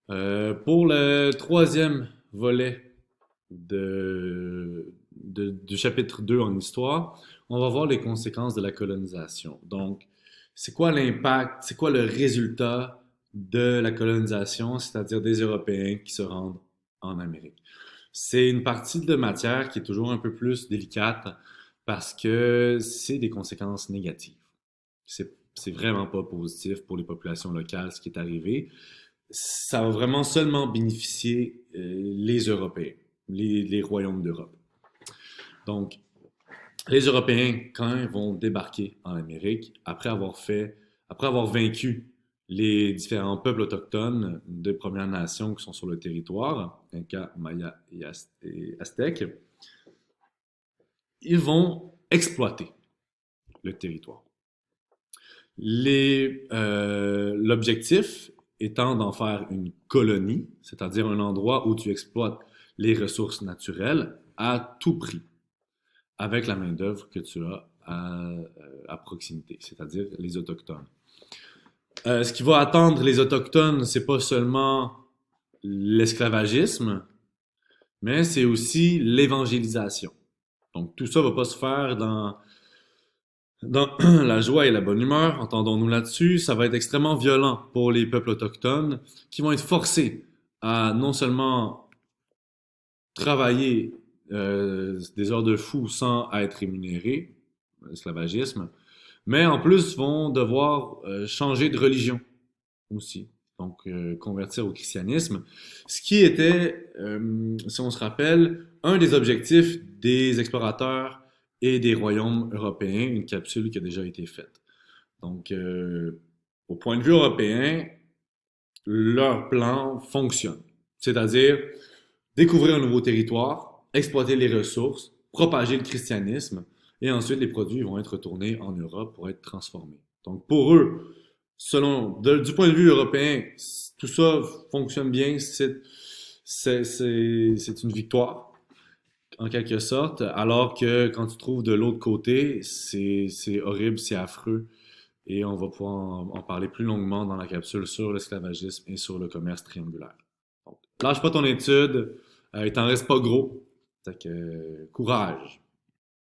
Pour le troisième volet du chapitre 2 en histoire, on va voir les conséquences de la colonisation. Donc, c'est quoi l'impact, c'est quoi le résultat de la colonisation, c'est-à-dire des Européens qui se rendent en Amérique. C'est une partie de matière qui est toujours un peu plus délicate parce que c'est des conséquences négatives. C'est vraiment pas positif pour les populations locales ce qui est arrivé. Ça va vraiment seulement bénéficier les Européens, les royaumes d'Europe. Donc, les Européens, quand ils vont débarquer en Amérique, après avoir vaincu les différents peuples autochtones de Premières Nations qui sont sur le territoire, Incas, Mayas et Aztèques, ils vont exploiter le territoire. L'objectif étant d'en faire une colonie, c'est-à-dire un endroit où tu exploites les ressources naturelles à tout prix, avec la main-d'œuvre que tu as à proximité, c'est-à-dire les Autochtones. Ce qui va attendre les Autochtones, c'est pas seulement l'esclavagisme, mais c'est aussi l'évangélisation. Donc tout ça va pas se faire dans la joie et la bonne humeur, entendons-nous là-dessus, ça va être extrêmement violent pour les peuples autochtones qui vont être forcés à non seulement travailler des heures de fou sans être rémunérés, l'esclavagisme, mais en plus vont devoir changer de religion aussi, donc convertir au christianisme, ce qui était, si on se rappelle, un des objectifs des explorateurs et des royaumes européens, une capsule qui a déjà été faite. Donc, au point de vue européen, leur plan fonctionne. C'est-à-dire découvrir un nouveau territoire, exploiter les ressources, propager le christianisme, et ensuite les produits vont être retournés en Europe pour être transformés. Donc pour eux, du point de vue européen, tout ça fonctionne bien, c'est une victoire en quelque sorte, alors que quand tu trouves de l'autre côté, c'est horrible, c'est affreux. Et on va pouvoir en parler plus longuement dans la capsule sur l'esclavagisme et sur le commerce triangulaire. Donc, lâche pas ton étude, il t'en reste pas gros. Fait que, courage!